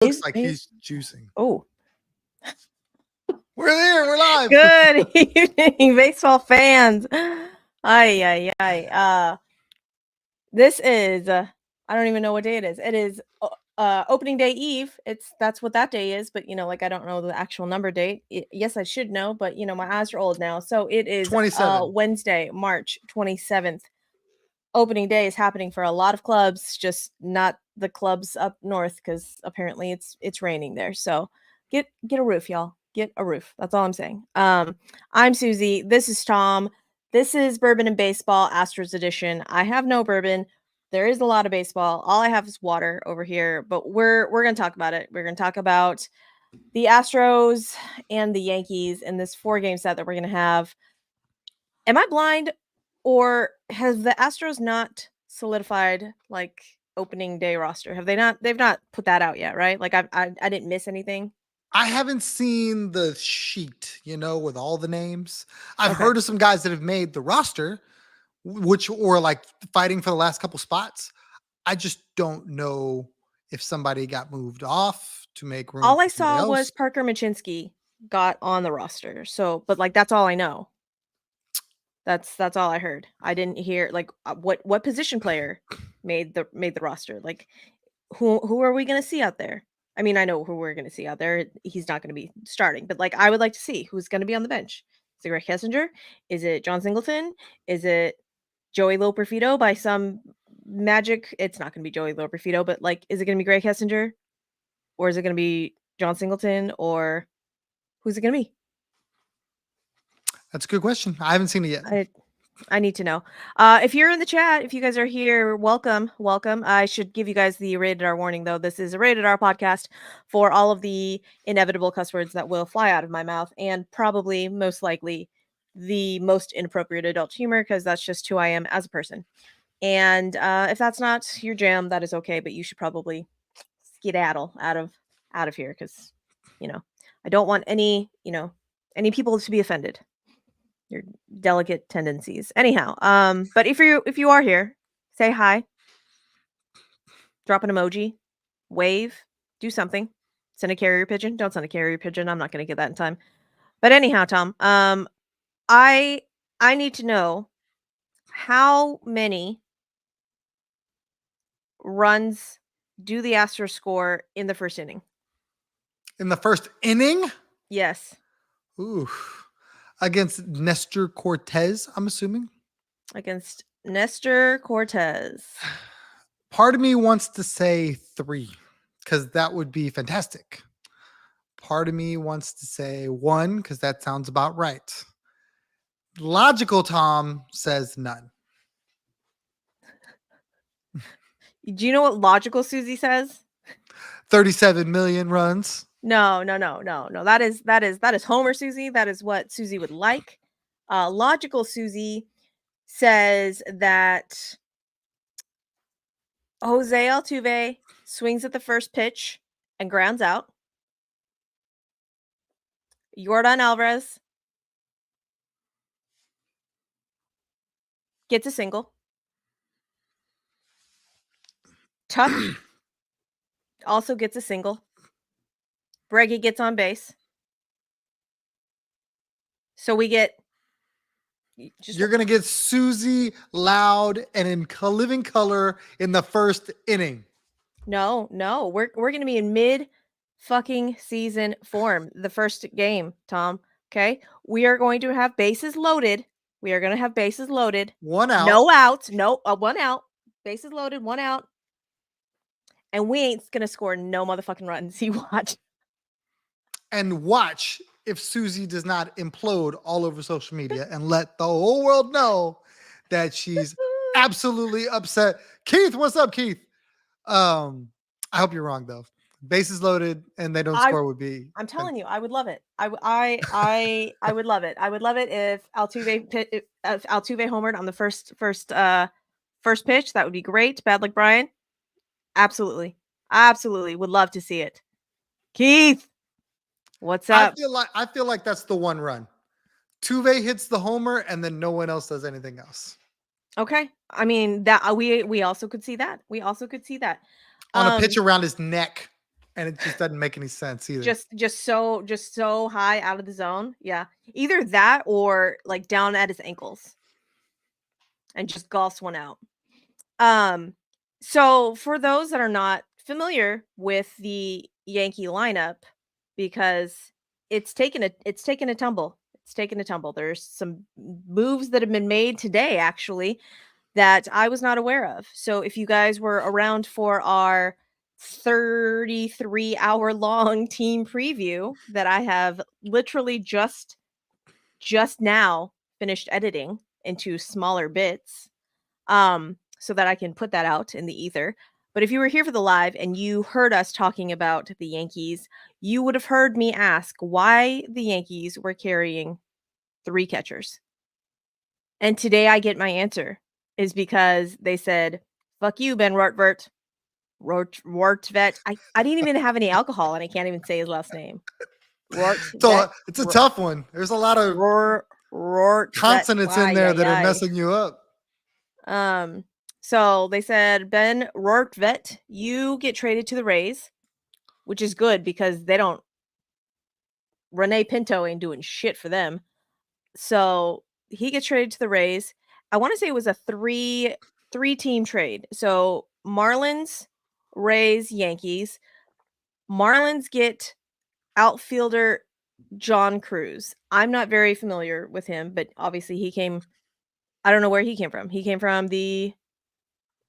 Looks like he's juicing. Oh, We're there. We're live. good evening, baseball fans. Ay. This is I don't even know what day it is. It is opening day eve. That's what that day is, but like I don't know the actual number date. Yes, I should know, but my eyes are old now. So it is 27. Wednesday, March 27th. Opening day is happening for a lot of clubs, just not the clubs up north because apparently it's raining there. So get a roof, y'all. Get a roof. That's all I'm saying. I'm Suzy. This is Tom. This is Bourbon and Baseball Astros edition. I have no bourbon. There is a lot of baseball. All I have is water over here, but we're gonna talk about it. We're gonna talk about the Astros and the Yankees in this 4-game set that we're gonna have. Am I blind? Or has the Astros not solidified like opening day roster? Have they not? They've not put that out yet, right? Like I didn't miss anything. I haven't seen the sheet, with all the names. I've Okay. heard of some guys that have made the roster, which or like fighting for the last couple spots. I just don't know if somebody got moved off to make room All I for somebody saw was else. Parker Machinsky got on the roster. So, but like that's all I know. That's all I heard. I didn't hear like what position player made the roster. Like who are we going to see out there? I mean, I know who we're going to see out there. He's not going to be starting, but like I would like to see who's going to be on the bench. Is it Greg Kessinger? Is it John Singleton? Is it Joey Loperfido by some magic? It's not going to be Joey Loperfido, but like, is it going to be Greg Kessinger, or is it going to be John Singleton, or who's it going to be? That's a good question. I haven't seen it yet. I need to know. If you're in the chat, if you guys are here, welcome. I should give you guys the rated R warning, though. This is a rated R podcast for all of the inevitable cuss words that will fly out of my mouth, and probably, most likely, the most inappropriate adult humor, because that's just who I am as a person. And if that's not your jam, that is okay, but you should probably skedaddle out of here, because I don't want any people to be offended. Your delicate tendencies. Anyhow, but if you are here, say hi, drop an emoji, wave, do something. Send a carrier pigeon. Don't send a carrier pigeon. I'm not going to get that in time. But anyhow, Tom, I need to know how many runs do the Astros score in the first inning? In the first inning? Yes. Ooh. Against Nestor Cortez, I'm assuming. Against Nestor Cortez. Part of me wants to say 3 because that would be fantastic. Part of me wants to say 1 because that sounds about right. Logical Tom says none. Do you know what logical Suzy says? 37 million runs. No. That is Homer Suzy. That is what Suzy would like. Logical Suzy says that Jose Altuve swings at the first pitch and grounds out. Yordan Alvarez gets a single. Tuck also gets a single. Breggy gets on base. So we get... You're going to get Suzy loud and in living color in the first inning. No. We're going to be in mid fucking season form the first game, Tom. Okay? We are going to have bases loaded. We are going to have bases loaded. 1 out. No outs. No, 1 out. Bases loaded, 1 out. And we ain't going to score no motherfucking runs. You watch. And watch if Suzy does not implode all over social media and let the whole world know that she's absolutely upset. Keith, what's up, Keith? I hope you're wrong though. Bases loaded and they don't score would be. I'm telling you, I would love it. I would love it. I would love it if Altuve homered on the first pitch. That would be great. Bad luck, Brian. Absolutely would love to see it. Keith, what's up? I feel like that's the one run. Tuve hits the homer and then no one else does anything else. Okay. I mean, that we also could see that. On a pitch around his neck And it just doesn't make any sense either. just so high out of the zone. Yeah. Either that or like down at his ankles and just golfs one out. So for those that are not familiar with the Yankee lineup, because it's taken a tumble. It's taken a tumble. There's some moves that have been made today actually that I was not aware of. So if you guys were around for our 33-hour long team preview that I have literally just now finished editing into smaller bits, so that I can put that out in the ether. But if you were here for the live and you heard us talking about the Yankees, you would have heard me ask why the Yankees were carrying 3 catchers. And today I get my answer is because they said, "Fuck you, Ben Rortvedt." Rortvedt. I didn't even have any alcohol and I can't even say his last name. Rortvedt. So it's a tough one. There's a lot of Rortvedt. consonants in there that are messing you up. So they said, Ben Rortvedt, you get traded to the Rays, which is good because they don't. Renee Pinto ain't doing shit for them. So he gets traded to the Rays. I want to say it was a three-team trade. So Marlins, Rays, Yankees. Marlins get outfielder John Cruz. I'm not very familiar with him, but obviously he came. I don't know where he came from. He came from the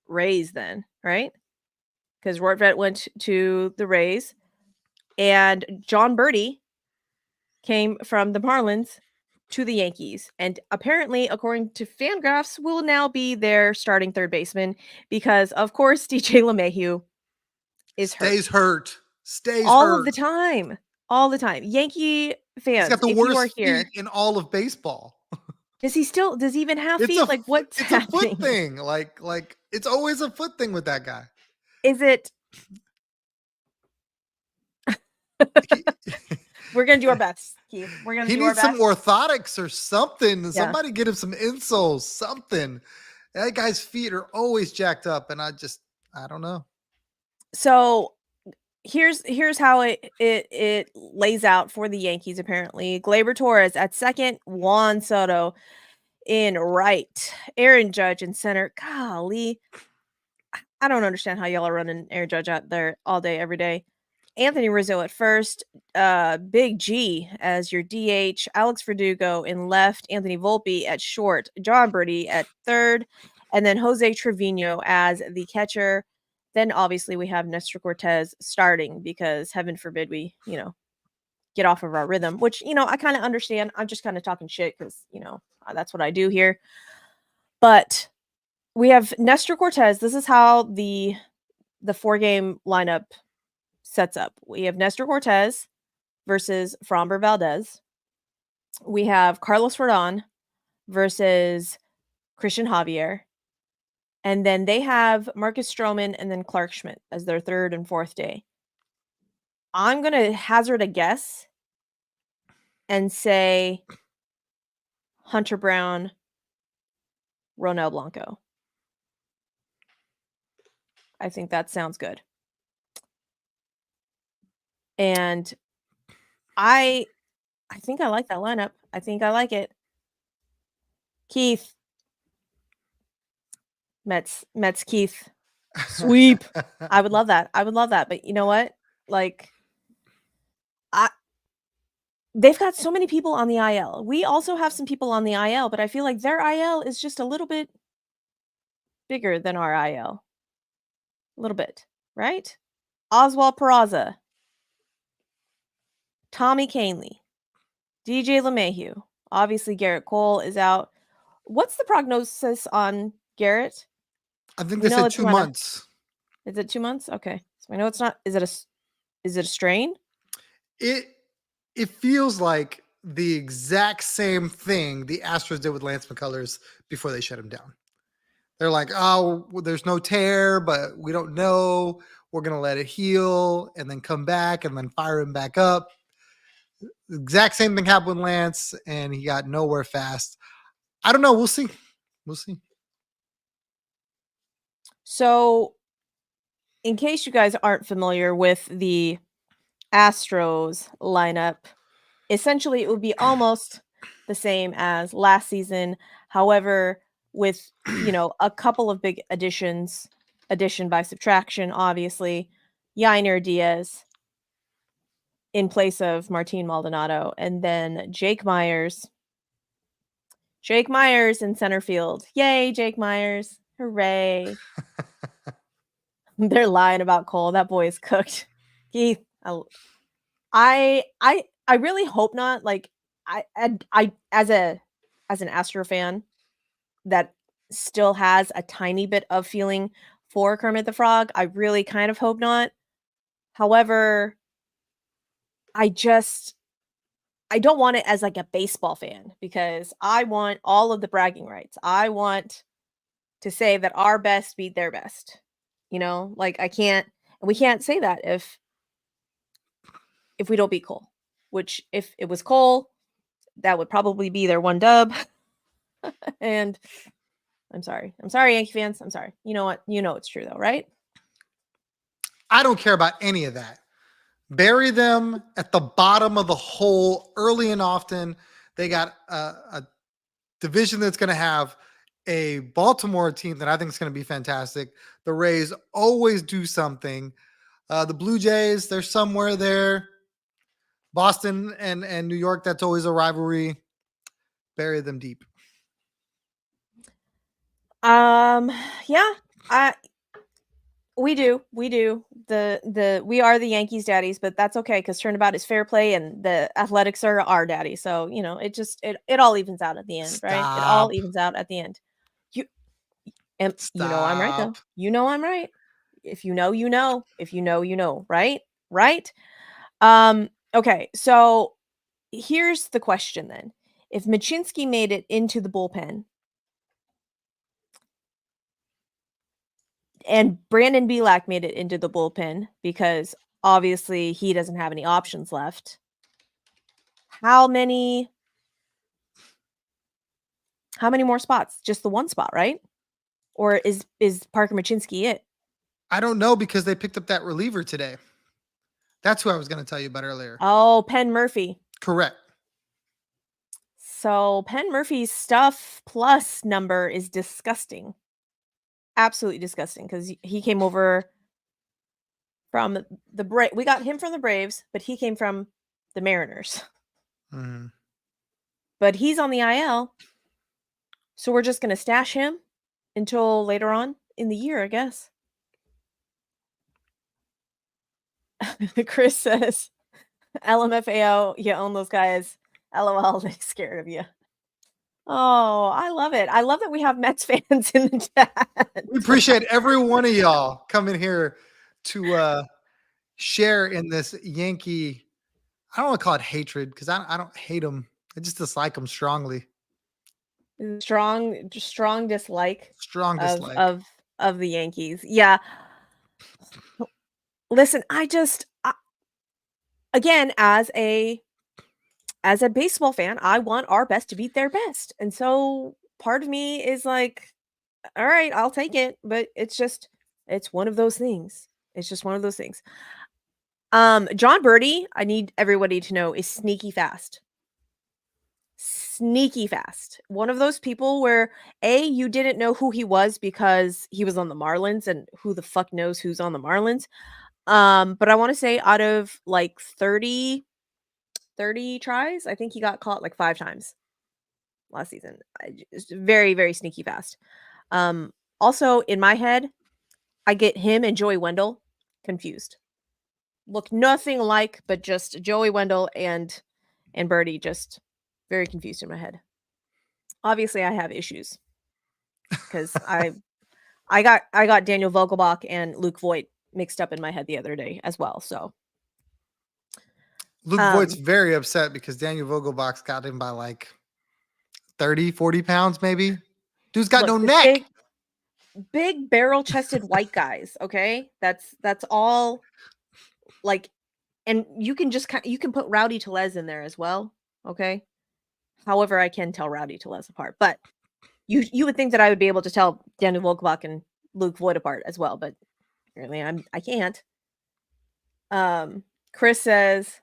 Rays then, right? Because Rortvedt went to the Rays, and John Birdie came from the Marlins to the Yankees. And apparently, according to Fangraphs, will now be their starting third baseman because, of course, DJ LeMahieu is Stays hurt. Stays All hurt. of the time. All the time. Yankee fans, He's got the if you are worst here, feet in all of baseball. does he even have It's feet? Like, what's it's happening? a foot thing. Like it's always a foot thing with that guy. Is it? We're gonna do our best, Keith. We're gonna He do our needs best. some orthotics or something. Yeah. Somebody get him some insoles, something. That guy's feet are always jacked up, and I don't know. So here's how it lays out for the Yankees. Apparently, Gleyber Torres at second, Juan Soto in right, Aaron Judge in center. Golly, I don't understand how y'all are running Aaron Judge out there all day, every day. Anthony Rizzo at first, Big G as your DH, Alex Verdugo in left, Anthony Volpe at short, John Birdie at third, and then Jose Trevino as the catcher. Then obviously we have Nestor Cortez starting because heaven forbid we, get off of our rhythm, which, I kind of understand. I'm just kind of talking shit because, that's what I do here. But we have Nestor Cortez. This is how the 4-game lineup sets up. We have Nestor Cortez versus Framber Valdez. We have Carlos Rodon versus Christian Javier. And then they have Marcus Stroman and then Clark Schmidt as their third and fourth day. I'm going to hazard a guess and say Hunter Brown, Ronel Blanco. I think that sounds good. And I think I like that lineup. I think I like it. Keith. Mets Keith. Sweep. I would love that. But you know what? Like, they've got so many people on the IL. We also have some people on the IL, but I feel like their IL is just a little bit bigger than our IL. A little bit, right? Oswald Peraza, Tommy Kahnle, DJ LeMahieu. Obviously, Garrett Cole is out. What's the prognosis on Garrett? I think they said 2 months. Is it 2 months? Okay. So I know it's not. Is it a strain? It feels like the exact same thing the Astros did with Lance McCullers before they shut him down. They're like, oh, well, there's no tear, but we don't know. We're going to let it heal and then come back and then fire him back up. The exact same thing happened with Lance, and he got nowhere fast. I don't know. We'll see. So in case you guys aren't familiar with the Astros lineup, essentially it would be almost the same as last season. However, with a couple of big additions, addition by subtraction, obviously, Yainer Diaz in place of Martin Maldonado, and then Jake Myers. Jake Myers in center field. Yay, Jake Myers. Hooray. They're lying about Cole. That boy is cooked. Keith, I really hope not. Like I as an Astro fan that still has a tiny bit of feeling for Kermit the Frog, I really kind of hope not. However, I don't want it as like a baseball fan because I want all of the bragging rights. I want to say that our best beat their best. Like we can't say that if we don't beat Cole. Which if it was Cole, that would probably be their one dub. And I'm sorry, Yankee fans. I'm sorry. You know what? You know it's true though, right? I don't care about any of that. Bury them at the bottom of the hole early and often. They got a division that's going to have a Baltimore team that I think is going to be fantastic. The Rays always do something. The Blue Jays, they're somewhere there. Boston and New York, that's always a rivalry. Bury them deep. Yeah, we do. We are the Yankees daddies, but that's okay because turnabout is fair play and the Athletics are our daddy. So, it all evens out at the end, right? It all Stop. evens out at the end. And I'm right though. Stop. I'm right. If you know, you know. If you know, right? Right? Okay, so here's the question then. If Machinsky made it into the bullpen and Brandon Belak made it into the bullpen because obviously he doesn't have any options left. How many more spots? Just the one spot, right? Or is Parker Machinsky it? I don't know because they picked up that reliever today. That's who I was going to tell you about earlier. Oh, Penn Murphy. Correct. So Penn Murphy's stuff plus number is disgusting. Absolutely disgusting because he came over from the we got him from the Braves, but he came from the Mariners. Mm-hmm. But he's on the IL. So we're just going to stash him until later on in the year, I guess. Chris says, LMFAO, you own those guys. LOL, they're scared of you. Oh, I love it. I love that we have Mets fans in the chat. We appreciate every one of y'all coming here to share in this Yankee. I don't want to call it hatred because I don't hate them. I just dislike them strongly. Strong dislike Strong dislike. of the Yankees. Yeah. Listen, again, as a baseball fan, I want our best to beat their best. And so part of me is like, all right, I'll take it, but it's one of those things. It's just one of those things. John Birdie, I need everybody to know, is sneaky fast. Sneaky fast. One of those people where you didn't know who he was because he was on the Marlins, and who the fuck knows who's on the Marlins. But I want to say out of like 30 tries, I think he got caught like 5 times last season. It's very, very sneaky fast. Also in my head, I get him and Joey Wendell confused. Look nothing alike, but just Joey Wendell and Birdie, just very confused in my head. Obviously, I have issues because I got Daniel Vogelbach and Luke Voigt mixed up in my head the other day as well. So Luke Voigt's very upset because Daniel Vogelbach's got him by like 30, 40 pounds, maybe. Dude's got no neck. Big barrel-chested white guys, okay? That's all. Like, and you can put Rowdy Tellez in there as well, okay? However, I can tell Rowdy Tellez apart, but you would think that I would be able to tell Daniel Vogelbach and Luke Voigt apart as well, but apparently I can't. Chris says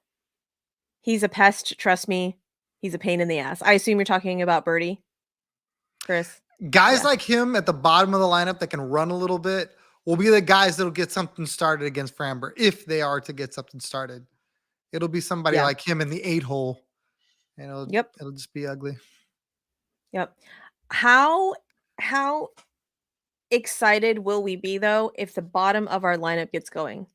he's a pest. Trust me, he's a pain in the ass. I assume you're talking about Birdie, Chris. Guys Yeah. like him at the bottom of the lineup that can run a little bit will be the guys that'll get something started against Framber if they are to get something started. It'll be somebody Yeah. like him in the 8-hole, and Yep. it'll just be ugly. Yep. How excited will we be though if the bottom of our lineup gets going?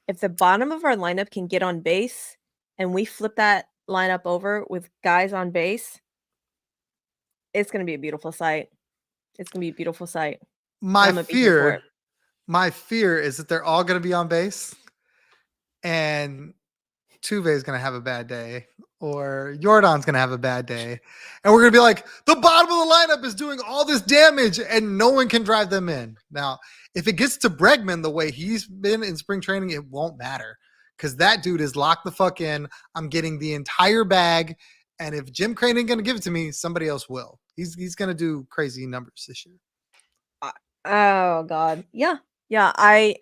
If the bottom of our lineup can get on base and we flip that lineup over with guys on base, it's going to be a beautiful sight. It's going to be a beautiful sight. My I'm going to be here for it. fear is that they're all going to be on base, and Tuve is going to have a bad day, or Jordan's going to have a bad day, and we're going to be like, the bottom of the lineup is doing all this damage, and no one can drive them in. Now, if it gets to Bregman the way he's been in spring training, it won't matter, because that dude is locked the fuck in. I'm getting the entire bag, and if Jim Crane ain't going to give it to me, somebody else will. He's going to do crazy numbers this year. Oh God. Yeah. I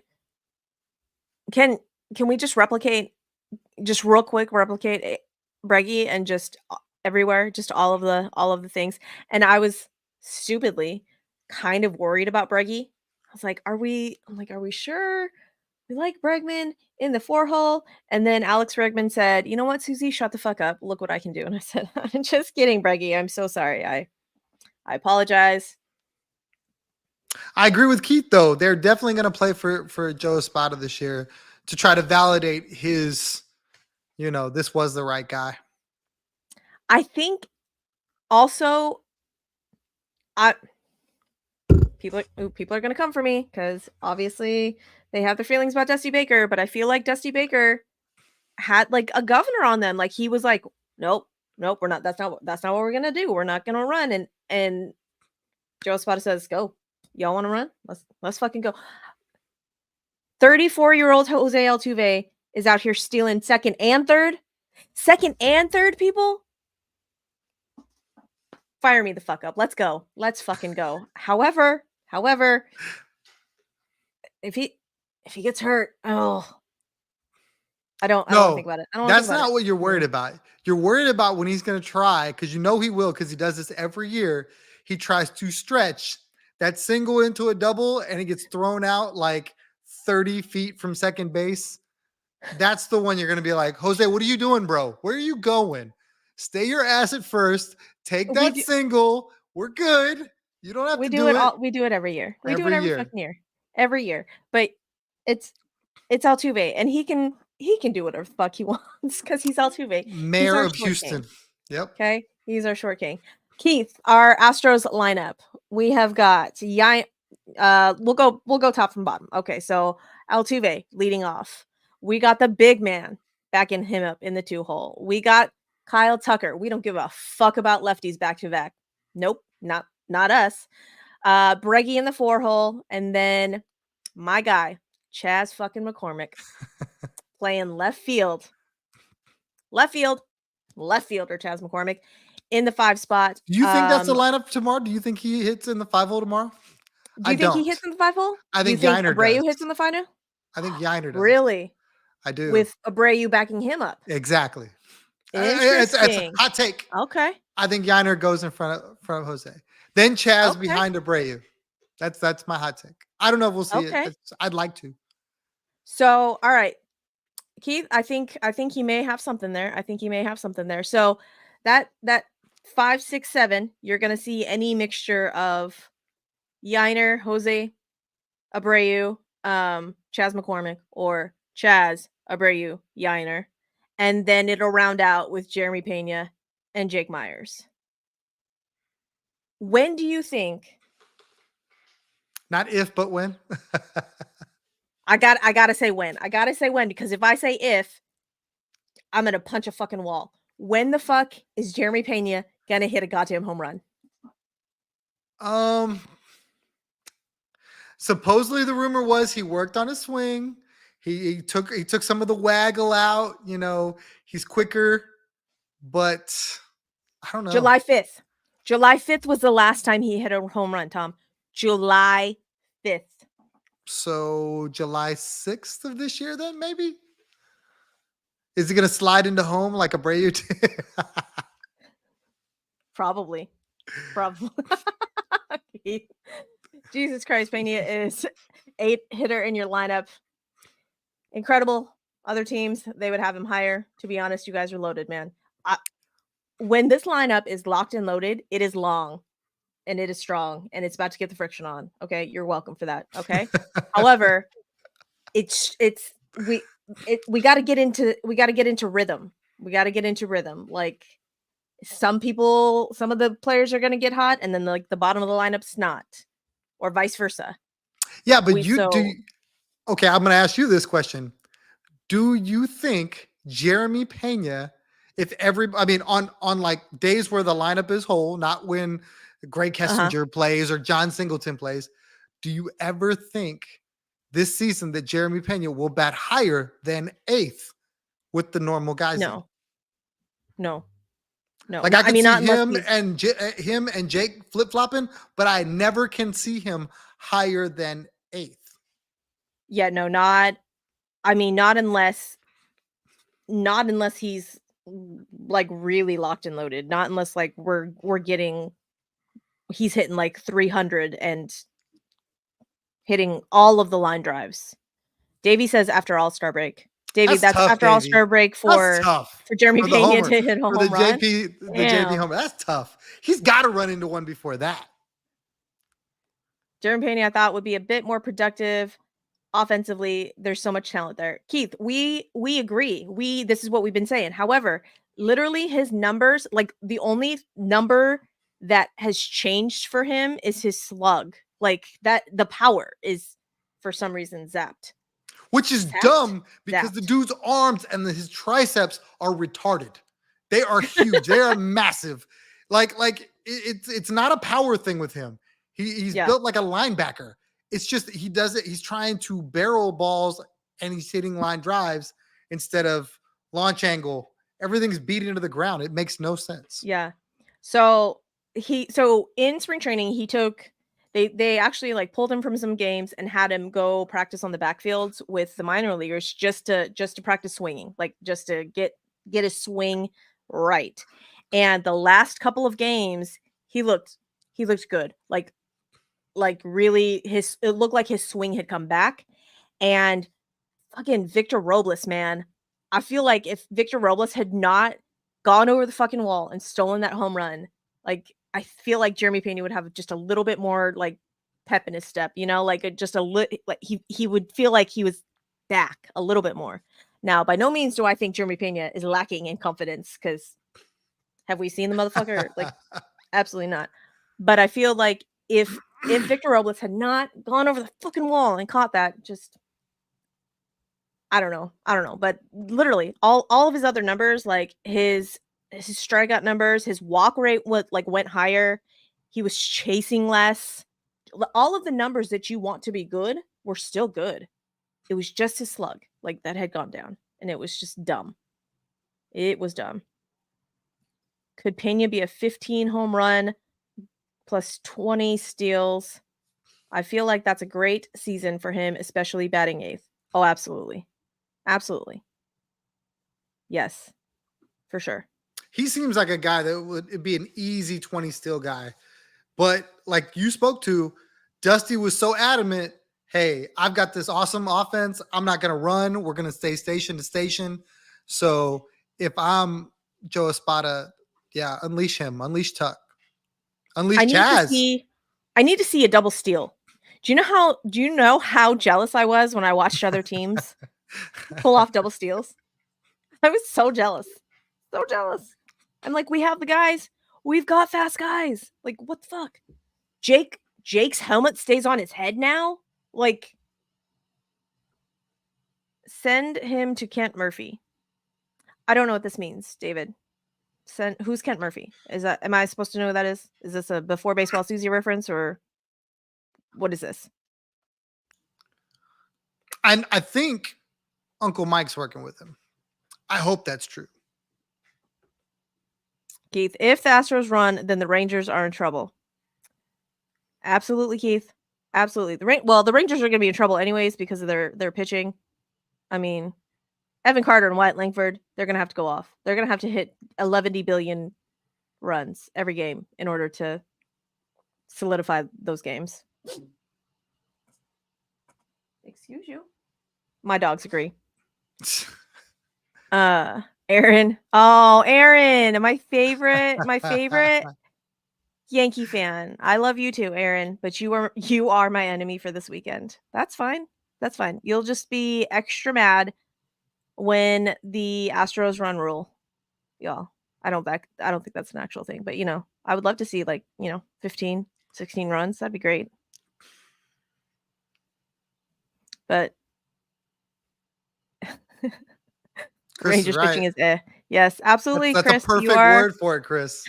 can we just replicate Breggy and just everywhere, just all of the things. And I was stupidly kind of worried about Breggy. I was like, are we sure we like Bregman in the 4-hole? And then Alex Bregman said, you know what, Suzy, shut the fuck up. Look what I can do. And I said, I'm just kidding, Breggy. I'm so sorry. I apologize. I agree with Keith, though. They're definitely going to play for Joe Espada this year to try to validate his, this was the right guy. I think also people are going to come for me because obviously they have their feelings about Dusty Baker, but I feel like Dusty Baker had like a governor on them. Like he was like, nope, we're not. That's not what we're gonna do. We're not gonna run. And Joe Espada says, go. Y'all want to run? Let's fucking go. 34-year-old Jose Altuve is out here stealing second and third. People. Fire me the fuck up. Let's go. Let's fucking go. However, if he gets hurt, I don't want to think about it. That's not what you're worried about. You're worried about when he's going to try, because you know he will, because he does this every year. He tries to stretch that single into a double, and it gets thrown out like 30 feet from second base. That's the one you're going to be like, Jose, what are you doing, bro? Where are you going? Stay your ass at first. Take that single. We're good. You don't have to do it. We do it every year. We do it every fucking year. Every year. But it's Altuve, and he can do whatever the fuck he wants because he's Altuve. Mayor of Houston. King. Yep. Okay. He's our short king. Keith, our Astros lineup. We have got we'll go top from bottom. Okay, so Altuve leading off. We got the big man backing him up in the 2-hole. We got Kyle Tucker. We don't give a fuck about lefties back to back. Nope, not us. Breggy in the 4-hole, and then my guy, Chaz fucking McCormick, playing left field. Left fielder Chaz McCormick in the 5 spot. Do you think that's the lineup tomorrow? Do you think he hits in the 5-hole tomorrow? Do you think he hits in the 5-hole? I think Yainer Abreu hits in the final? I think Yainer does. Really? I do. With Abreu backing him up. Exactly. Interesting. It's a hot take. Okay. I think Yainer goes in front of Jose. Then Chaz behind Abreu. That's my hot take. I don't know if we'll see it. I'd like to. So, all right. Keith, I think he may have something there. So that 5, 6, 7, you're gonna see any mixture of Yainer, Jose, Abreu, Chaz McCormick, or Chaz, Abreu, Yainer, and then it'll round out with Jeremy Pena and Jake Myers. When do you think? Not if, but when. I gotta say when. Because if I say if, I'm gonna punch a fucking wall. When the fuck is Jeremy Pena gonna hit a goddamn home run? Supposedly the rumor was he worked on his swing. He took some of the waggle out. He's quicker, but I don't know. July 5th. July 5th was the last time he hit a home run, Tom. July 5th. So July 6th of this year, then maybe? Is he going to slide into home like Abreu did? Probably. Jesus Christ, Pena is 8 hitter in your lineup. Incredible. Other teams, they would have him higher. To be honest, you guys are loaded, man. When this lineup is locked and loaded, it is long and it is strong and it's about to get the friction on. Okay, you're welcome for that. Okay. However, we got to get into rhythm. We got to get into rhythm. Like some of the players are going to get hot, and then like the bottom of the lineup's not, or vice versa. Yeah, but okay, I'm going to ask you this question. Do you think Jeremy Pena, on like days where the lineup is whole, not when Greg Kessinger plays or John Singleton plays, do you ever think this season that Jeremy Pena will bat higher than 8th with the normal guys? No. Like I can see not him and Jake flip flopping, but I never can see him higher than 8th. Yeah, no, not unless he's like really locked and loaded. Not unless like he's hitting like 300 and hitting all of the line drives. Davey says after All-Star break. Davey, that's tough, after All-Star break for Jeremy Pena to hit a home run. The JP homer. That's tough. He's got to run into one before that. Jeremy Pena, I thought, would be a bit more productive offensively. There's so much talent there. Keith, we agree. This is what we've been saying. However, literally his numbers, like the only number that has changed for him is his slug. Like that, the power is for some reason zapped. Which is dumb because the dude's arms and his triceps are retarded. They are huge. They are massive. Like it's not a power thing with him. He's built like a linebacker. It's just he does it. He's trying to barrel balls and he's hitting line drives instead of launch angle. Everything's beating into the ground. It makes no sense. Yeah. So in spring training, he took they actually like pulled him from some games and had him go practice on the backfields with the minor leaguers just to practice swinging, like just to get his swing right. And the last couple of games, he looked good. Like really it looked like his swing had come back. And fucking Victor Robles, man. I feel like if Victor Robles had not gone over the fucking wall and stolen that home run, like I feel like Jeremy Pena would have just a little bit more like pep in his step, like just a little, like he would feel like he was back a little bit more. Now, by no means do I think Jeremy Pena is lacking in confidence, because have we seen the motherfucker? Like, absolutely not. But I feel like if Victor Robles had not gone over the fucking wall and caught that, just I don't know, but literally all of his other numbers, like his strikeout numbers, his walk rate went higher. He was chasing less. All of the numbers that you want to be good were still good. It was just his slug, like that had gone down, and it was just dumb. It was dumb. Could Pena be a 15 home run plus 20 steals? I feel like that's a great season for him, especially batting 8th. Oh, absolutely. Absolutely. Yes, for sure. He seems like a guy that would be an easy 20 steal guy. But like you spoke to, Dusty was so adamant, hey, I've got this awesome offense. I'm not going to run. We're going to stay station to station. So if I'm Joe Espada, yeah, unleash him. Unleash Tuck. Unleash Chaz. I need to see a double steal. Do you know how jealous I was when I watched other teams pull off double steals? I was so jealous. So jealous. I'm like, we have the guys. We've got fast guys. Like, what the fuck? Jake's helmet stays on his head now? Like, send him to Kent Murphy. I don't know what this means, David. Who's Kent Murphy? Am I supposed to know who that is? Is this a Before Baseball Suzy reference, or what is this? I think Uncle Mike's working with him. I hope that's true. Keith, if the Astros run, then the Rangers are in trouble. Absolutely, Keith. Absolutely. The Rangers are going to be in trouble anyways because of their pitching. I mean, Evan Carter and Wyatt Langford, they're going to have to go off. They're going to have to hit 11 billion runs every game in order to solidify those games. Excuse you. My dogs agree. Aaron. Oh, Aaron, my favorite Yankee fan. I love you too, Aaron, but you are my enemy for this weekend. That's fine. That's fine. You'll just be extra mad when the Astros run rule. Y'all. I don't think that's an actual thing, but I would love to see 15, 16 runs. That'd be great. But Rangers pitching is Yes, absolutely, that's Chris. a perfect word for it, Chris.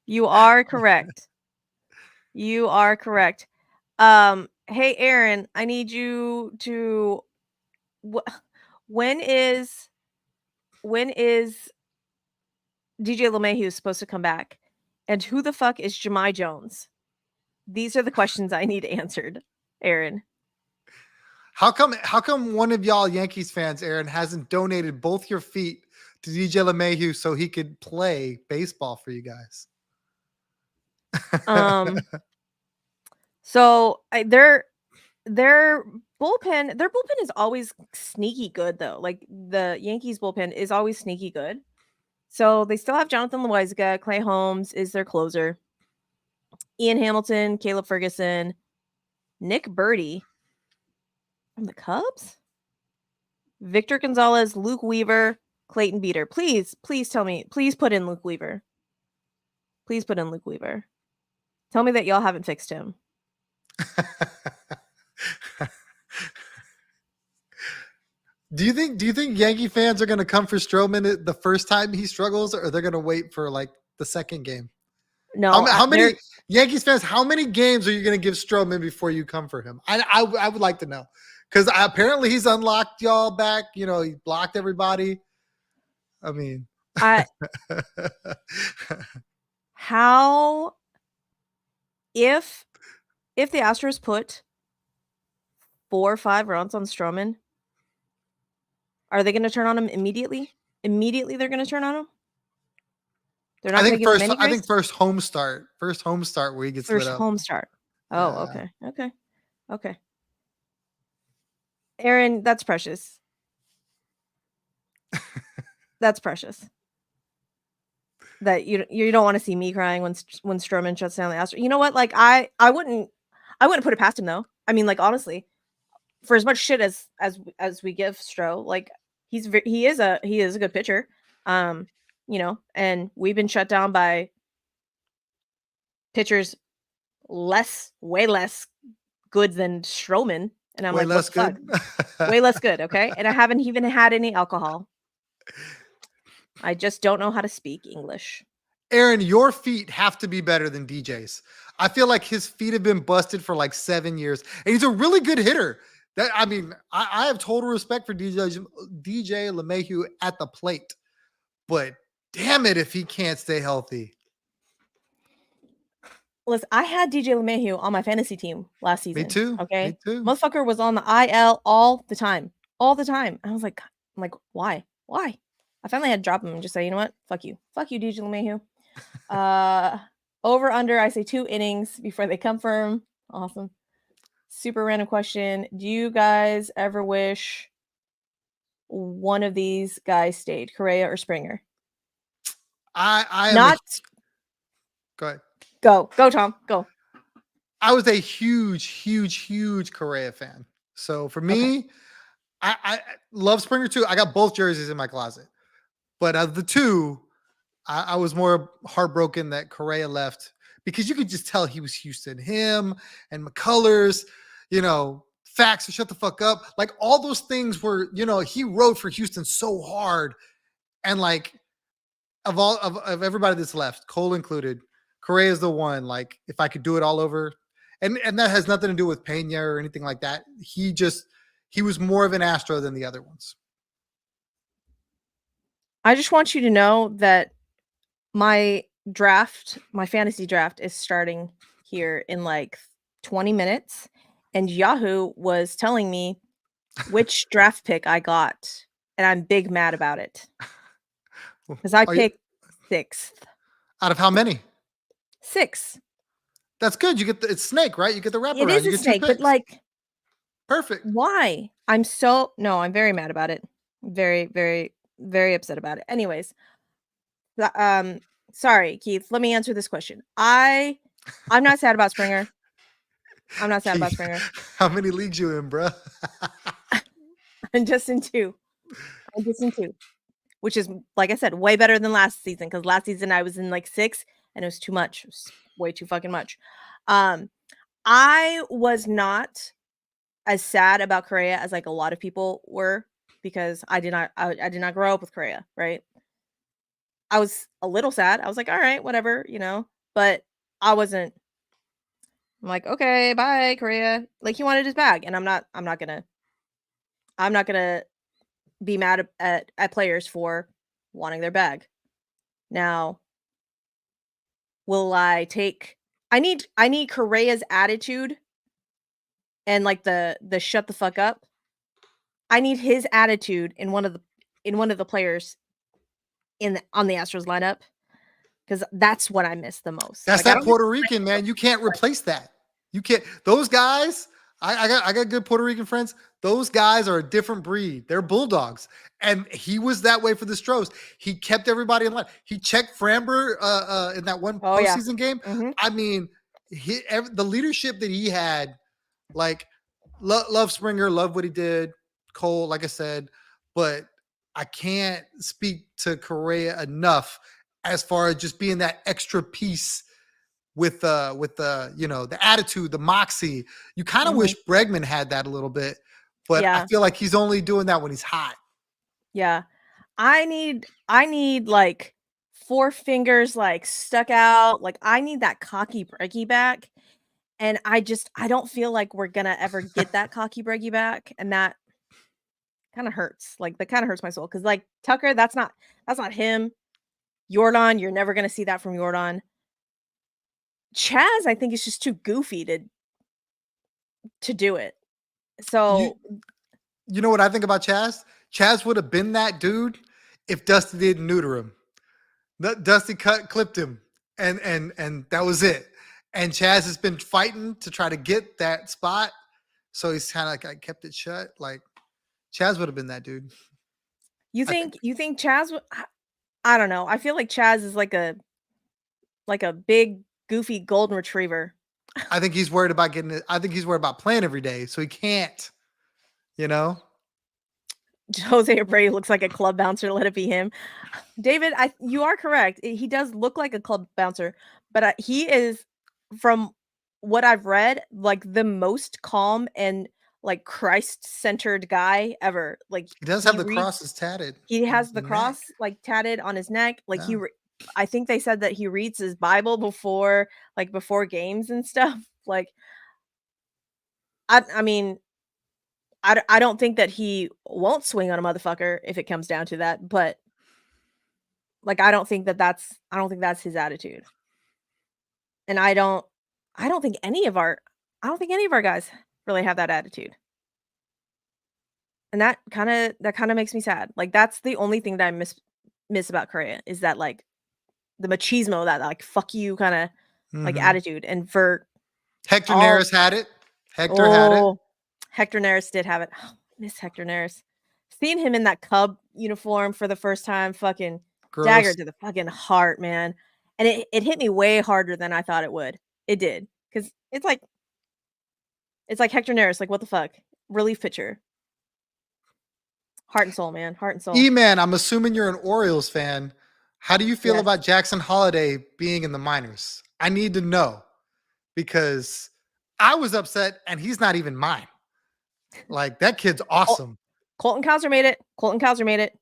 You are correct. You are correct. Hey, Aaron, I need you to. When is DJ LeMahieu supposed to come back? And who the fuck is Jemai Jones? These are the questions I need answered, Aaron. How come one of y'all Yankees fans, Aaron, hasn't donated both your feet to DJ LeMahieu so he could play baseball for you guys? So their bullpen is always sneaky good though. Like the Yankees bullpen is always sneaky good. So they still have Jonathan Loaizaga, Clay Holmes is their closer. Ian Hamilton, Caleb Ferguson, Nick Birdie from the Cubs, Victor Gonzalez, Luke Weaver, Clayton Beater. Please tell me. Please put in Luke Weaver. Please put in Luke Weaver. Tell me that y'all haven't fixed him. Do you think Yankee fans are going to come for Stroman the first time he struggles, or they're going to wait for like the second game? No. How many Yankees fans? How many games are you going to give Stroman before you come for him? I would like to know, because apparently he's unlocked y'all back. He blocked everybody. I mean, how if the Astros put 4 or 5 runs on Stroman, are they going to turn on him immediately? Immediately, they're going to turn on him. They're not going to give him any grace? I think first home start where he gets lit up. First home start. Oh, yeah. Okay. Aaron, that's precious. That's precious. That you don't want to see me crying when Stroman shuts down the Astros. You know what? Like I wouldn't put it past him though. I mean, like honestly, for as much shit as we give Stro, like he is a good pitcher. And we've been shut down by pitchers way less good than Stroman, and I'm way like, less good. Way less good, okay? And I haven't even had any alcohol. I just don't know how to speak English. Aaron, your feet have to be better than DJ's. I feel like his feet have been busted for like 7 years, and he's a really good hitter. I have total respect for DJ LeMahieu at the plate, but damn it if he can't stay healthy. Listen, I had DJ LeMahieu on my fantasy team last season. Me too. Okay, Me too. Motherfucker was on the IL all the time. I was like, why? I finally had to drop him and just say, you know what? Fuck you, DJ LeMahieu. Over under, I say 2 innings before they come for him. Awesome. Super random question. Do you guys ever wish one of these guys stayed, Correa or Springer? I am not. Go ahead. Go, Tom. Go. I was a huge Correa fan. So for me, I love Springer too. I got both jerseys in my closet. But of the two, I was more heartbroken that Correa left, because you could just tell he was Houston. Him and McCullers, facts to shut the fuck up. Like all those things were, he rode for Houston so hard. And like of everybody that's left, Cole included, Correa is the one. Like if I could do it all over, and that has nothing to do with Pena or anything like that. He was more of an Astro than the other ones. I just want you to know that my fantasy draft is starting here in like 20 minutes. and Yahoo was telling me which draft pick I got, and I'm big mad about it because I Are you picked 6th. out of how many? 6. That's good. You get it's snake, right? You get the It wraparound. is You a get 2 snake, but picks. like, Perfect. why? No, I'm very mad about it. Very, very, very upset about it. Anyways, sorry, Keith. Let me answer this question. I'm not sad about Springer. I'm not sad about Keith, Springer. how many leagues you in, bruh? I'm just in 2. I'm just in 2, which is, like I said, way better than last season because last season I was in like 6 and it was too much. It was way too fucking much. I was not as sad about Correa as like a lot of people were because I did not grow up with Correa, right? I was a little sad. I was like, all right, whatever, but I wasn't. I'm like, okay, bye, Correa. Like he wanted his bag, and I'm not gonna be mad at players for wanting their bag. Now, will I take? I need Correa's attitude and like the shut the fuck up. I need his attitude in one of the players on the Astros lineup because that's what I miss the most. That's Like I that don't miss Puerto Rican, man. You can't replace that. You can't. Those guys, I got good Puerto Rican friends. Those guys are a different breed. They're bulldogs, and he was that way for the Stros. He kept everybody in line. He checked Framber in that one Oh yeah. postseason game. Mhm. I mean, the leadership that he had, like, love Springer, love what he did. Cole, like I said, but I can't speak to Correa enough as far as just being that extra piece with the the attitude, the moxie. You kind of Mhm. wish Bregman had that a little bit, but I Yeah. feel like he's only doing that when he's hot. Yeah. I need like 4 fingers like stuck out. Like I need that cocky breaky back. And I don't feel like we're gonna ever get that cocky breaky back. And that kind of hurts. Like that kind of hurts my soul. Cause like Tucker, that's not him. Jordan, you're never gonna see that from Jordan. Chaz, I think is just too goofy to do it. you So you know what I think about Chaz? Chaz would have been that dude if Dusty didn't neuter him. Dusty clipped him, and that was it. And Chaz has been fighting to try to get that spot, so he's kind of like I kept it shut. Like Chaz would have been that dude. I think. you think Chaz I don't know. I feel like Chaz is like a big goofy golden retriever. I think he's worried about getting it. I think he's worried about playing every day, so he can't. You know, Jose Abreu looks like a club bouncer. Let it be him. David, you are correct. He does look like a club bouncer, but he is, from what I've read, like the most calm and like Christ-centered guy ever. Like he does have the crosses tatted he on has the the neck. cross like tatted on his neck. Like Yeah. I think they said that he reads his Bible before games and stuff. Like I mean, I don't think that he won't swing on a motherfucker if it comes down to that, but like I don't think that's his attitude. And I don't think any of our I don't think any of our guys really have that attitude. And that kind of makes me sad. Like that's the only thing that I miss about Korea is that like the machismo, that like fuck you kind of like Mm-hmm. attitude. And for Hector all Neris had it. Hector had it. oh, Hector Neris did have it. Oh, miss Hector Neris. Seeing him in that Cub uniform for the first time, fucking dagger Gross. to the fucking heart, man. And it hit me way harder than I thought it would. It did. Because it's like Hector Neris, like what the fuck? Relief pitcher. Heart and soul, man. Heart and soul. E-Man, I'm assuming you're an Orioles fan. How do you feel Yes. about Jackson Holiday being in the minors? I need to know because I was upset and he's not even mine. Like that kid's Col- awesome. Colton Cowser made it. Colton Cowser made it.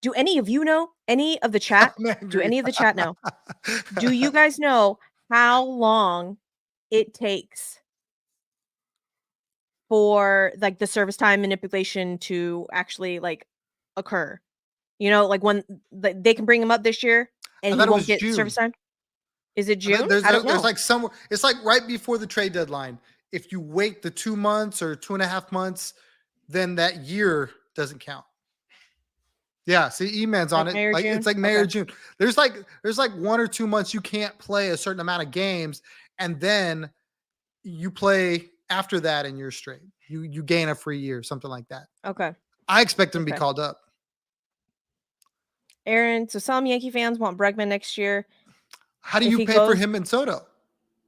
Do any of you know? Any of the chat? I'm Do angry. any of the chat know? Do you guys know how long it takes for like the service time manipulation to actually like occur? You know, like when they can bring him up this year and I he thought it won't was get service June. time. Is it June? There's I don't there's know. like somewhere. It's like right before the trade deadline. if you wait the 2 months or 2.5 months, then that year doesn't count. Yeah, see, E-Man's on Like it. May or Like it's June? like May or Okay. June. There's like 1 or 2 months you can't play a certain amount of games, and then you play after that and you're straight. You gain a free year, something like that. Okay. I expect him to be Okay. called up. Aaron, so some Yankee fans want Bregman next year. How do If you he pay for goes him and Soto?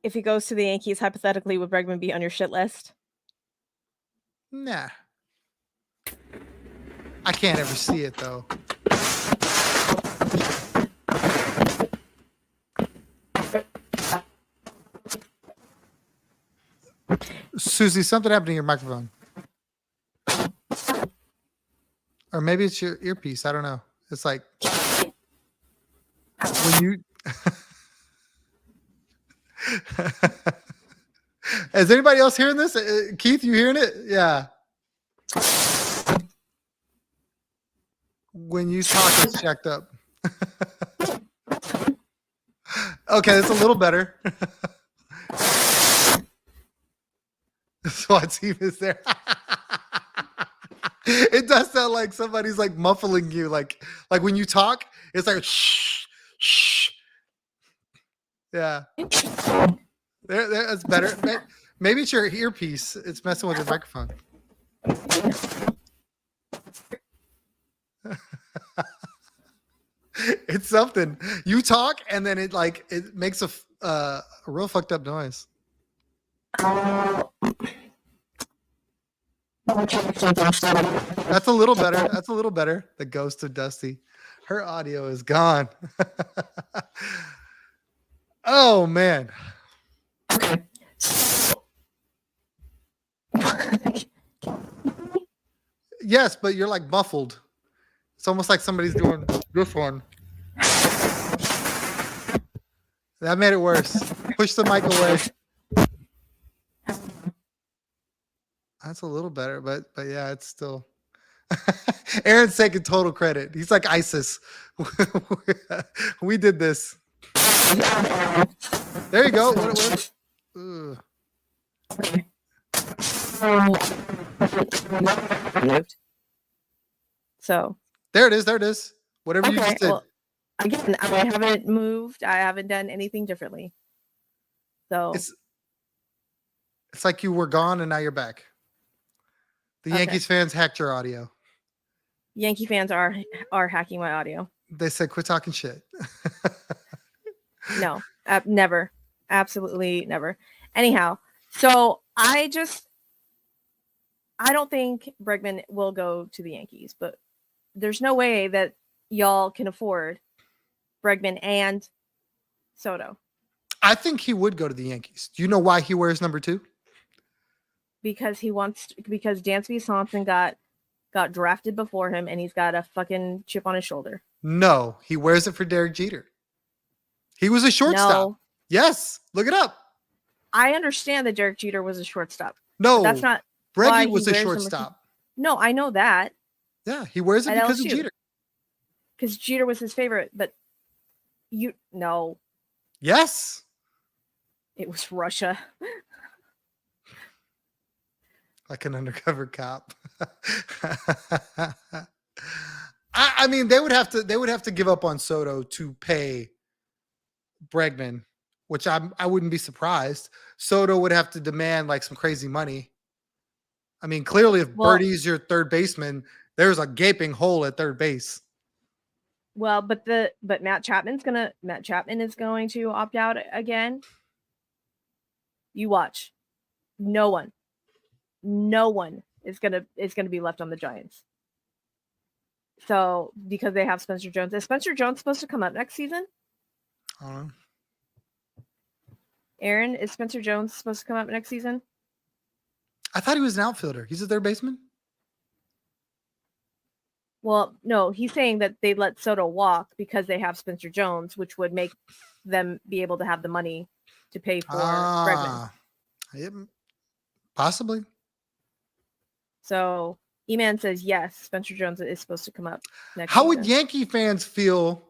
if he goes to the Yankees, hypothetically, would Bregman be on your shit list? Nah. I can't ever see it though. Susie, something happened to your microphone. Or maybe it's your earpiece. I don't know. It's like when you Is anybody else hearing this? Keith, you hearing it? Yeah. When you talk, it's jacked up. Okay, it's a little better. SWAT team is there. It does sound like somebody's like muffling you, like when you talk, it's like shh, shh. Yeah, that's better. Maybe it's your earpiece. It's messing with your microphone. It's something. You talk, and then it makes a real fucked up noise. That's a little better. That's a little better. The ghost of Dusty. Her audio is gone. Oh man. Yes, but you're like muffled. It's almost like somebody's doing this one. That made it worse. Push the mic away. That's a little better, but yeah, it's still. Aaron's taking total credit. He's like ISIS. We did this. There you go. So there it is. There it is. Whatever you just did. Well, again, I haven't moved. I haven't done anything differently. So it's like you were gone and now you're back. The Yankees fans hacked your audio. Yankee fans are hacking my audio. They said, quit talking shit. No, never. Absolutely never. Anyhow, so I don't think Bregman will go to the Yankees, but there's no way that y'all can afford Bregman and Soto. I think he would go to the Yankees. Do you know why he wears number 2? Because Dansby Swanson got drafted before him, and he's got a fucking chip on his shoulder. No, he wears it for Derek Jeter. He was a shortstop. No. Yes, look it up. I understand that Derek Jeter was a shortstop. No, that's not. Breggy was a shortstop. No, I know that. Yeah, he wears it because of Jeter. Because Jeter was his favorite, but no. Yes. It was Russia. Like an undercover cop. I mean, they would have to give up on Soto to pay Bregman, which I wouldn't be surprised. Soto would have to demand like some crazy money. I mean, clearly, if Birdie's your third baseman, there's a gaping hole at third base. Well, but Matt Chapman is going to opt out again. You watch. No one is gonna be left on the Giants. So because they have Spencer Jones. Is Spencer Jones supposed to come up next season? Aaron, is Spencer Jones supposed to come up next season? I thought he was an outfielder. He's a third baseman? Well, no, he's saying that they let Soto walk because they have Spencer Jones, which would make them be able to have the money to pay for Bregman. Possibly. So E-Man says yes, Spencer Jones is supposed to come up next How season. would Yankee fans feel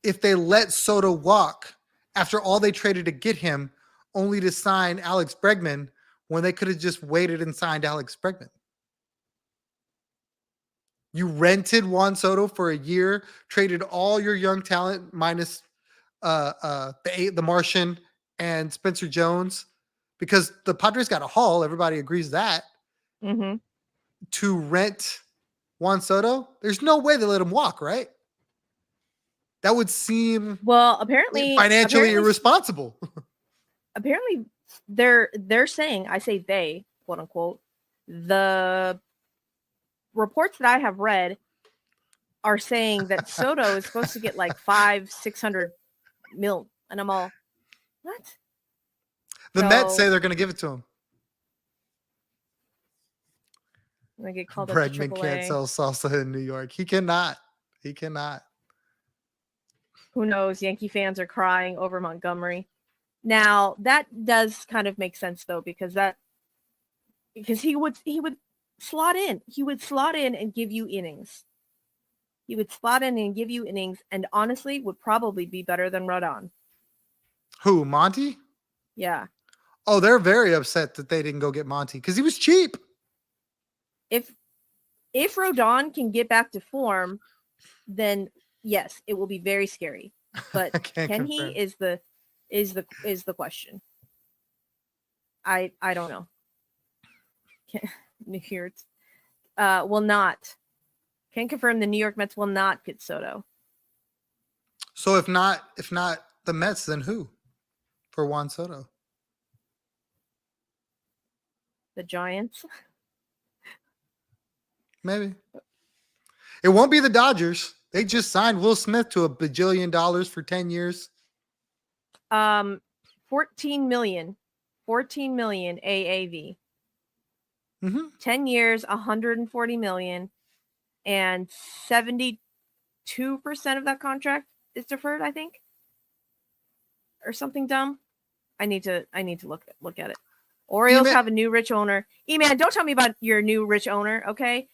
if they let Soto walk after all they traded to get him, only to sign Alex Bregman, when they could have just waited and signed Alex Bregman. You rented Juan Soto for a year, traded all your young talent minus the Martian and Spencer Jones, because the Padres got a haul. Everybody agrees that Mm-hmm. to rent Juan Soto. There's no way they let him walk, right? That would seem Well, apparently financially irresponsible. Apparently they're saying, I say they, quote unquote, the reports that I have read are saying that Soto is supposed to get like 500-600 mil, and I'm all, what? The Mets say they're going to give it to him. They get called up to Bregman AAA. can't sell salsa in New York. He cannot. Who knows? Yankee fans are crying over Montgomery. Now that does kind of make sense though, because he would slot in. He would slot in and give you innings. He would slot in and give you innings, and honestly would probably be better than Rodon. Who, Monty? Yeah. Oh, they're very upset that they didn't go get Monty because he was cheap. If Rodon can get back to form, then yes, it will be very scary. But can he is the question. I don't know. New York will not. Can confirm the New York Mets will not get Soto. So if not the Mets, then who for Juan Soto? The Giants. Maybe. It won't be the Dodgers. They just signed Will Smith to $1 bajillion for 10 years. 14 million AAV. Mm-hmm. 10 years, 140 million, and 72% of that contract is deferred, I think. Or something dumb. I need to look at it. Orioles have a new rich owner. E-Man, don't tell me about your new rich owner, okay?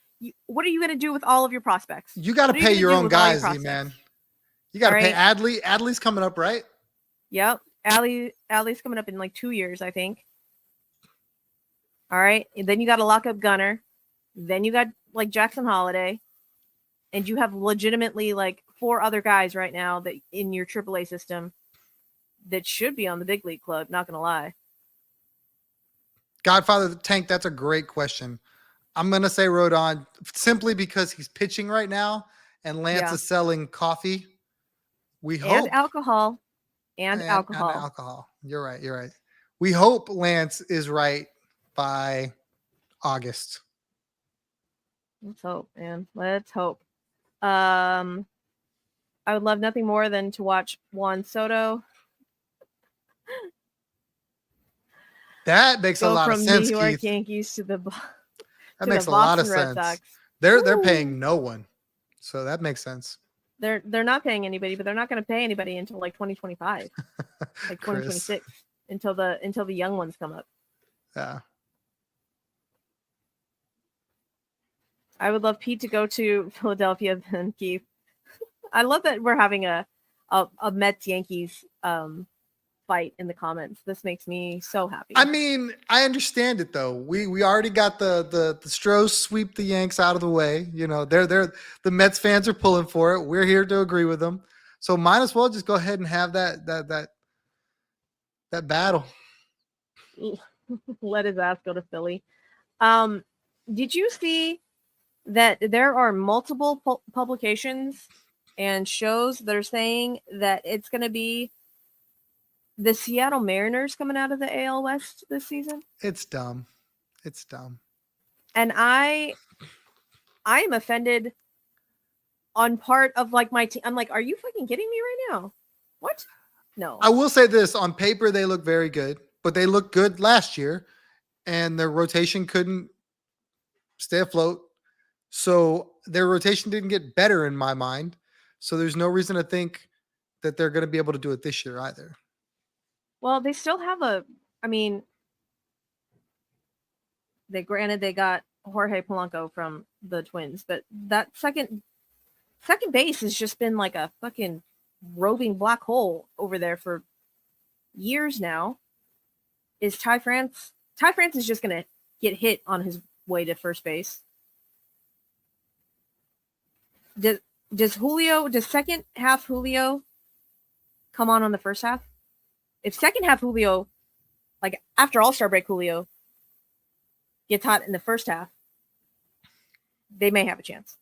What are you going to do with all of your prospects? You got to pay your own guys, E-Man. You got to pay Adley. Adley's coming up, right? Yep. Adley's coming up in like 2 years, I think. All right. And then you got to lock up Gunner. Then you got like Jackson Holiday. And you have legitimately like 4 other guys right now that in your AAA system that should be on the big league club, not going to lie. Godfather Tank, that's a great question. I'm going to say Rodon simply because he's pitching right now and Lance is selling coffee. We hope. And alcohol. And alcohol. And alcohol. You're right. We hope Lance is right by August. Let's hope, man. Let's hope. I would love nothing more than to watch Juan Soto. That makes a lot of sense, New York Keith. Yankees to the that makes a lot of sense. They're paying no one, so that makes sense. They're not paying anybody, but they're not going to pay anybody until like 2025, like 2026, until the young ones come up. Yeah. I would love Pete to go to Philadelphia than Keith. I love that we're having a Mets Yankees fight in the comments. This makes me so happy. I mean, I understand it though. We already got the Stros sweep the Yanks out of the way. You know, they're the Mets fans are pulling for it. We're here to agree with them. So might as well just go ahead and have that battle. Let his ass go to Philly. Did you see that there are multiple publications and shows that are saying that it's going to be the Seattle Mariners coming out of the AL West this season? It's dumb. And I am offended on part of like my team. I'm like, are you fucking kidding me right now? What? No. I will say this, on paper they look very good, but they looked good last year and their rotation couldn't stay afloat. So their rotation didn't get better in my mind. So there's no reason to think that they're going to be able to do it this year either. Well, they still have they got Jorge Polanco from the Twins, but that second base has just been like a fucking roving black hole over there for years now. Is Ty France Ty France is just gonna get hit on his way to first base. Does second half Julio come on the first half? If second half Julio, like after All-Star break Julio, gets hot in the first half, they may have a chance.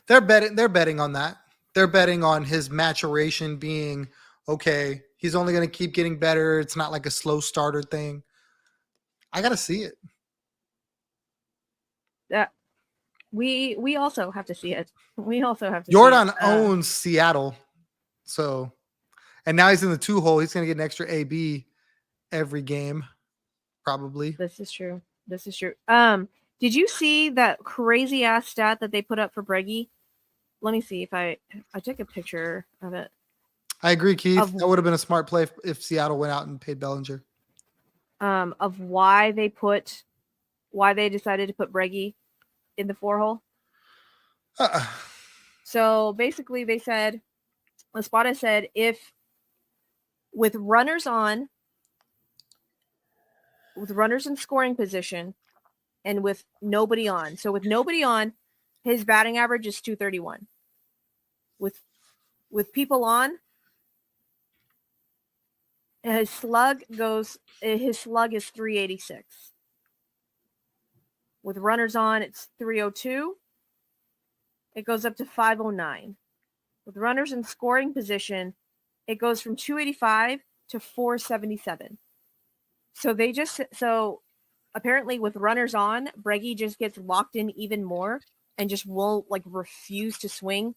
They're betting on that. They're betting on his maturation being okay. He's only going to keep getting better. It's not like a slow starter thing. I got to see it. We also have to see it. We also have to Jordan see it. owns Seattle. So, and now he's in the 2-hole. He's going to get an extra AB every game, probably. This is true. Did you see that crazy ass stat that they put up for Breggy? Let me see if I took a picture of it. I agree, Keith. That would have been a smart play if Seattle went out and paid Bellinger. Of why they decided to put Breggy in the 4-hole. So basically, they said, Espada said, if with runners in scoring position, and with nobody on. So with nobody on, his batting average is 231. With people on, his slug is 386. With runners on, it's 302. It goes up to 509. With runners in scoring position, it goes from 285 to 477. So apparently with runners on, Breggy just gets locked in even more and just won't refuse to swing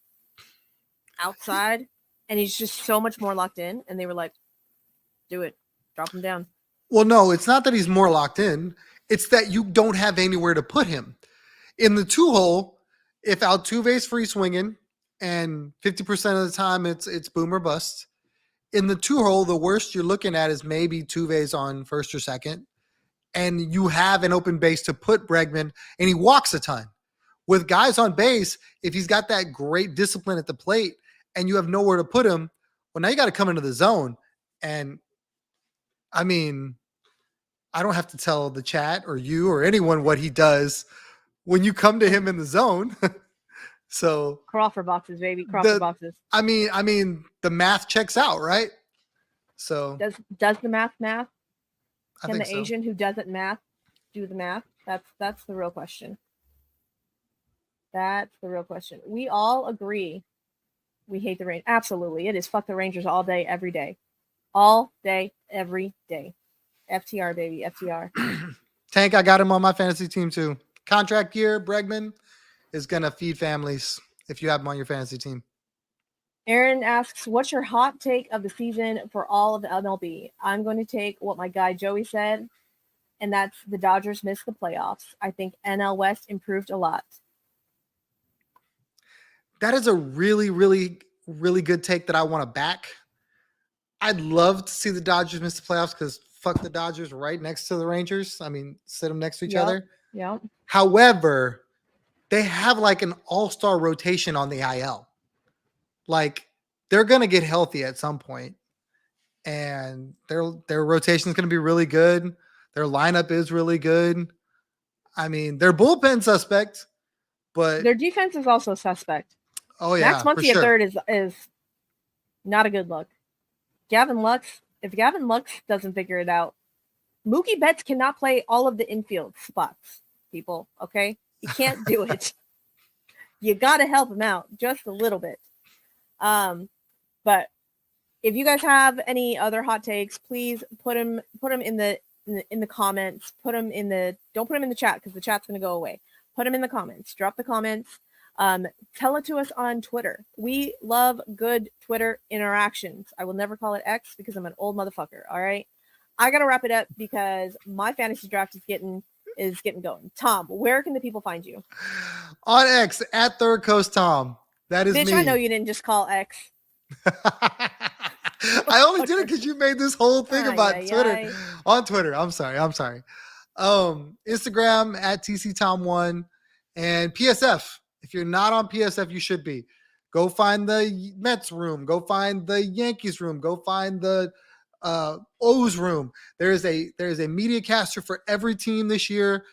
outside, and he's just so much more locked in. And they were like, do it, drop him down. Well, no, it's not that he's more locked in. It's that you don't have anywhere to put him. In the 2-hole, if Altuve's free swinging and 50% of the time it's boom or bust, in the 2-hole, the worst you're looking at is maybe Tuve's on first or second, and you have an open base to put Bregman, and he walks a ton. With guys on base, if he's got that great discipline at the plate and you have nowhere to put him, well, now you got to come into the zone. And I mean, I don't have to tell the chat or you or anyone what he does when you come to him in the zone. So Crawford boxes, baby. Crawford boxes. I mean, the math checks out, right? So does the math? Can the so. Asian who doesn't math do the math? That's the real question. That's the real question. We all agree we hate the Rangers. Absolutely. It is fuck the Rangers all day, every day. All day, every day. FTR, baby. FTR. Tank, I got him on my fantasy team too. Contract year, Bregman is going to feed families if you have him on your fantasy team. Aaron asks, what's your hot take of the season for all of the MLB? I'm going to take what my guy Joey said, and that's the Dodgers missed the playoffs. I think NL West improved a lot. That is a really, really, really good take that I want to back. I'd love to see the Dodgers miss the playoffs because fuck the Dodgers right next to the Rangers. I mean, sit them next to each other. Yeah. However, they have like an all-star rotation on the IL. Like, they're going to get healthy at some point, and their rotation is going to be really good. Their lineup is really good. I mean, their bullpen suspect, but their defense is also suspect. Oh yeah, Max Muncy at third is not a good look. If Gavin Lux doesn't figure it out, Mookie Betts cannot play all of the infield spots, people, okay? You can't do it. You got to help him out just a little bit. But if you guys have any other hot takes, please put them in the comments. Don't put them in the chat because the chat's going to go away. Put them in the comments. Drop the comments. Tell it to us on Twitter. We love good Twitter interactions. I will never call it X because I'm an old motherfucker. All right. I got to wrap it up because my fantasy draft is getting going. Tom, where can the people find you? On X at Third Coast Tom. That is Bitch, me. I know you didn't just call X. I only did it because you made this whole thing about Twitter. On Twitter. I'm sorry. Instagram at TCTom1 and PSF. If you're not on PSF, you should be. Go find the Mets room. Go find the Yankees room. Go find the O's room. There is a media caster for every team this year.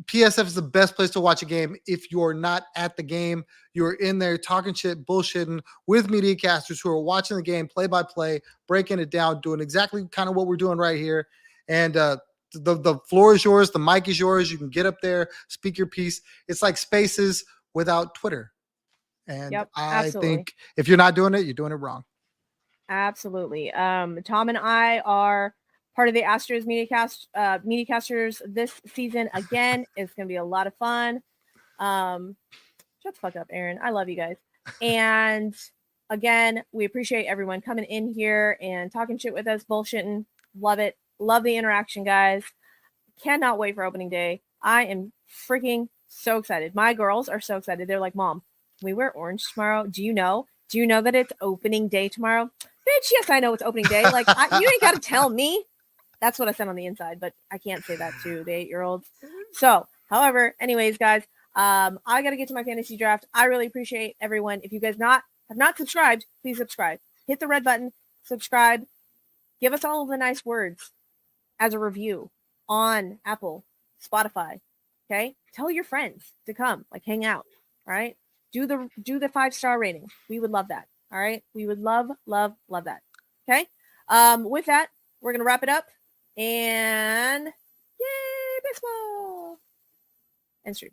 PSF is the best place to watch a game. If you're not at the game, you're in there talking shit, bullshitting with media casters who are watching the game play by play, breaking it down, doing exactly kind of what we're doing right here. And the floor is yours. The mic is yours. You can get up there, speak your piece. It's like Spaces without Twitter. And Yep, I absolutely. think if you're not doing it, you're doing it wrong. Absolutely. Tom and I are part of the Astros media casters this season. Again, it's going to be a lot of fun. Shut the fuck up, Aaron. I love you guys. And again, we appreciate everyone coming in here and talking shit with us, bullshitting. Love it. Love the interaction, guys. Cannot wait for opening day. I am freaking so excited. My girls are so excited. They're like, Mom, can we wear orange tomorrow? Do you know that it's opening day tomorrow? Bitch, yes, I know it's opening day. Like, you ain't got to tell me. That's what I said on the inside, but I can't say that to the 8-year-olds. So, however, anyways, guys, I got to get to my fantasy draft. I really appreciate everyone. If you guys have not subscribed, please subscribe. Hit the red button, subscribe. Give us all of the nice words as a review on Apple, Spotify. Okay? Tell your friends to come, like hang out. All right? Do the 5-star rating. We would love that. All right? We would love that. Okay? With that, we're gonna wrap it up. And yay, baseball! And stream.